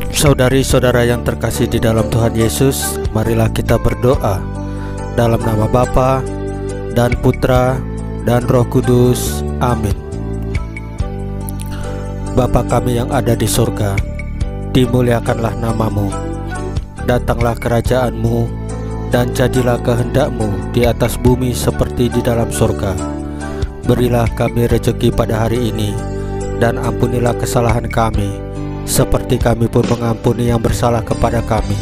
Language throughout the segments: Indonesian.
Saudari-saudara yang terkasih di dalam Tuhan Yesus, marilah kita berdoa dalam nama Bapa dan Putra dan Roh Kudus. Amin. Bapa kami yang ada di surga, dimuliakanlah nama-Mu, datanglah kerajaan-Mu, dan jadilah kehendak-Mu di atas bumi seperti di dalam surga. Berilah kami rezeki pada hari ini, dan ampunilah kesalahan kami, seperti kami pun mengampuni yang bersalah kepada kami.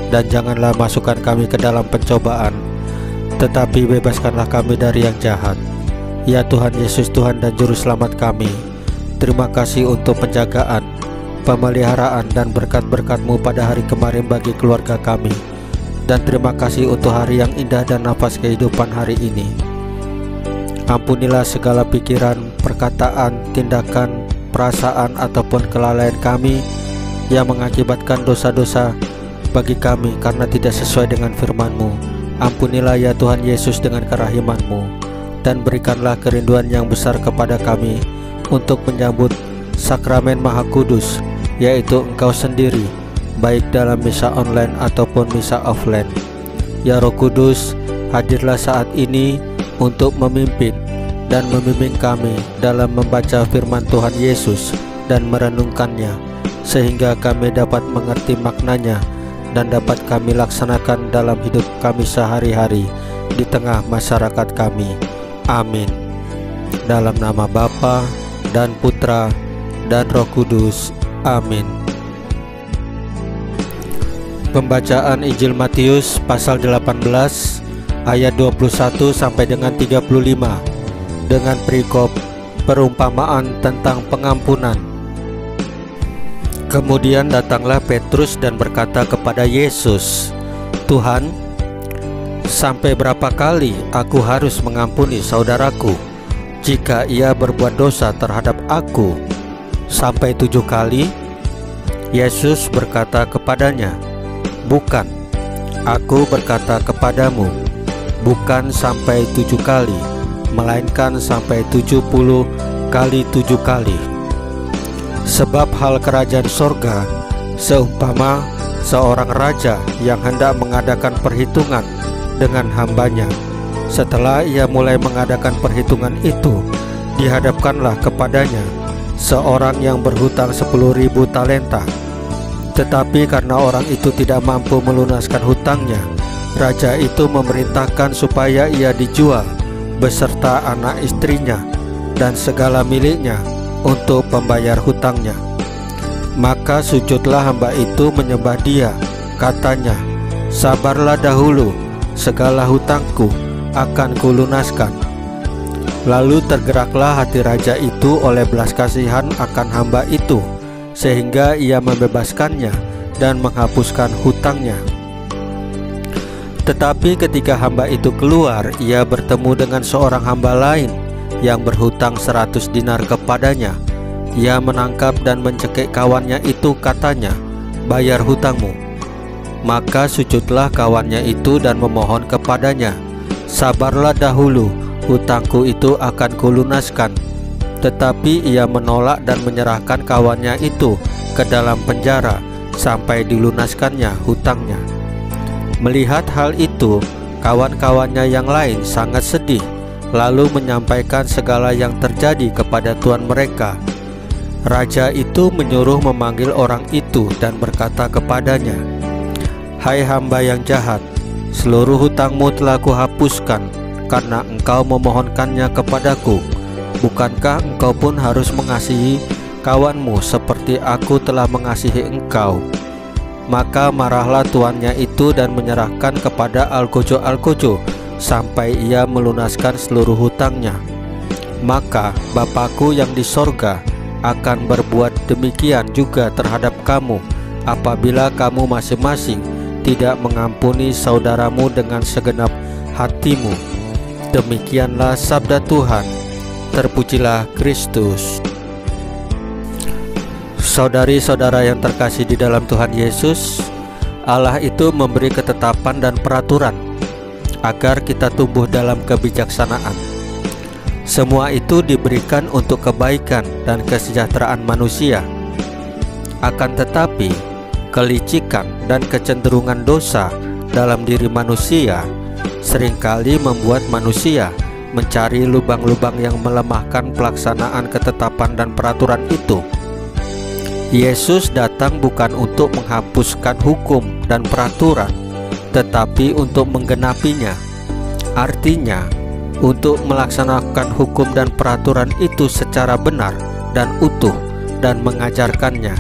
Dan janganlah masukkan kami ke dalam pencobaan, tetapi bebaskanlah kami dari yang jahat. Ya Tuhan Yesus, Tuhan dan Juru Selamat kami, terima kasih untuk penjagaan, pemeliharaan dan berkat-berkat-Mu pada hari kemarin bagi keluarga kami. Dan terima kasih untuk hari yang indah dan nafas kehidupan hari ini. Ampunilah segala pikiran, perkataan, tindakan, perasaan ataupun kelalaian kami yang mengakibatkan dosa-dosa bagi kami karena tidak sesuai dengan firman-Mu. Ampunilah ya Tuhan Yesus dengan kerahiman-Mu, dan berikanlah kerinduan yang besar kepada kami untuk menyambut sakramen Maha Kudus, yaitu Engkau sendiri, baik dalam misa online ataupun misa offline. Ya Roh Kudus, hadirlah saat ini untuk memimpin dan membimbing kami dalam membaca firman Tuhan Yesus dan merenungkannya, sehingga kami dapat mengerti maknanya dan dapat kami laksanakan dalam hidup kami sehari-hari di tengah masyarakat kami. Amin. Dalam nama Bapa dan Putra dan Roh Kudus. Amin. Pembacaan Injil Matius pasal 18 ayat 21 sampai dengan 35 dengan perikop perumpamaan tentang pengampunan. Kemudian datanglah Petrus dan berkata kepada Yesus, "Tuhan, sampai berapa kali aku harus mengampuni saudaraku jika ia berbuat dosa terhadap aku? Sampai 7 kali?" Yesus berkata kepadanya, "Bukan, aku berkata kepadamu, bukan sampai 7 kali, melainkan sampai 70 kali 7 kali. Sebab hal kerajaan sorga seumpama seorang raja yang hendak mengadakan perhitungan dengan hambanya. Setelah ia mulai mengadakan perhitungan itu, dihadapkanlah kepadanya seorang yang berhutang 10.000 talenta. Tetapi karena orang itu tidak mampu melunaskan hutangnya, raja itu memerintahkan supaya ia dijual beserta anak istrinya dan segala miliknya untuk pembayar hutangnya. Maka sujudlah hamba itu menyembah dia, katanya, 'Sabarlah dahulu, segala hutangku akan kulunaskan.' Lalu tergeraklah hati raja itu oleh belas kasihan akan hamba itu, sehingga ia membebaskannya dan menghapuskan hutangnya. Tetapi ketika hamba itu keluar, ia bertemu dengan seorang hamba lain yang berhutang 100 dinar kepadanya. Ia menangkap dan mencekik kawannya itu, katanya, 'Bayar hutangmu.' Maka sujudlah kawannya itu dan memohon kepadanya, 'Sabarlah dahulu, hutangku itu akan kulunaskan.' Tetapi ia menolak dan menyerahkan kawannya itu ke dalam penjara sampai dilunaskannya hutangnya. Melihat hal itu, kawan-kawannya yang lain sangat sedih, lalu menyampaikan segala yang terjadi kepada tuan mereka. Raja itu menyuruh memanggil orang itu dan berkata kepadanya, 'Hai hamba yang jahat, seluruh hutangmu telah kuhapuskan karena engkau memohonkannya kepadaku. Bukankah engkau pun harus mengasihi kawanmu seperti aku telah mengasihi engkau?' Maka marahlah tuannya itu dan menyerahkan kepada algojo-algojo sampai ia melunaskan seluruh hutangnya. Maka Bapakku yang di sorga akan berbuat demikian juga terhadap kamu, apabila kamu masing-masing tidak mengampuni saudaramu dengan segenap hatimu." Demikianlah sabda Tuhan. Terpujilah Kristus. Saudari-saudara yang terkasih di dalam Tuhan Yesus, Allah itu memberi ketetapan dan peraturan agar kita tumbuh dalam kebijaksanaan. Semua itu diberikan untuk kebaikan dan kesejahteraan manusia. Akan tetapi, kelicikan dan kecenderungan dosa dalam diri manusia seringkali membuat manusia mencari lubang-lubang yang melemahkan pelaksanaan ketetapan dan peraturan itu. Yesus datang bukan untuk menghapuskan hukum dan peraturan, tetapi untuk menggenapinya. Artinya, untuk melaksanakan hukum dan peraturan itu secara benar dan utuh dan mengajarkannya.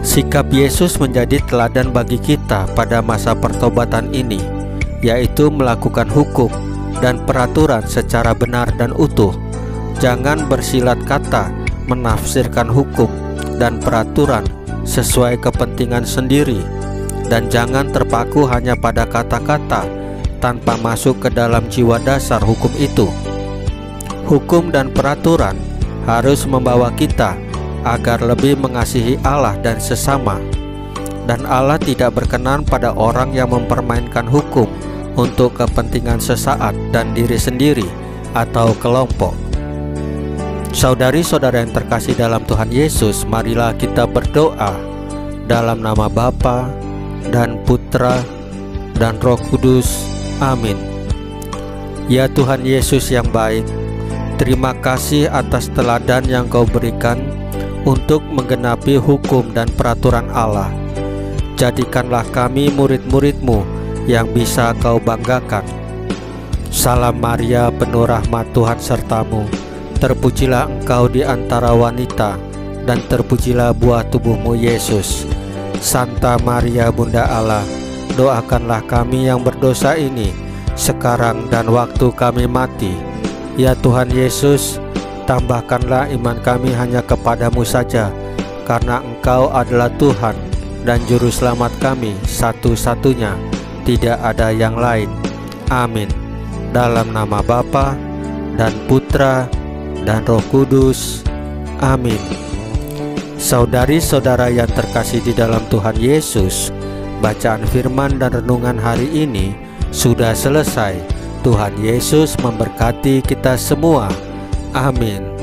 Sikap Yesus menjadi teladan bagi kita pada masa pertobatan ini, yaitu melakukan hukum dan peraturan secara benar dan utuh. Jangan bersilat kata menafsirkan hukum dan peraturan sesuai kepentingan sendiri, dan jangan terpaku hanya pada kata-kata tanpa masuk ke dalam jiwa dasar hukum itu. Hukum dan peraturan harus membawa kita agar lebih mengasihi Allah dan sesama, dan Allah tidak berkenan pada orang yang mempermainkan hukum untuk kepentingan sesaat dan diri sendiri atau kelompok. Saudari-saudara yang terkasih dalam Tuhan Yesus, marilah kita berdoa dalam nama Bapa dan Putra dan Roh Kudus. Amin. Ya Tuhan Yesus yang baik, terima kasih atas teladan yang Kau berikan untuk menggenapi hukum dan peraturan Allah. Jadikanlah kami murid-murid-Mu yang bisa Kau banggakan. Salam Maria, penuh rahmat, Tuhan sertamu. Terpujilah Engkau di antara wanita, dan terpujilah buah tubuh-Mu Yesus. Santa Maria Bunda Allah, doakanlah kami yang berdosa ini, sekarang dan waktu kami mati. Ya Tuhan Yesus, tambahkanlah iman kami hanya kepadamu saja, karena Engkau adalah Tuhan dan Juru Selamat kami satu-satunya, tidak ada yang lain. Amin. Dalam nama Bapa dan Putra dan Roh Kudus. Amin. Saudari-saudara yang terkasih di dalam Tuhan Yesus, bacaan firman dan renungan hari ini sudah selesai. Tuhan Yesus memberkati kita semua. Amin.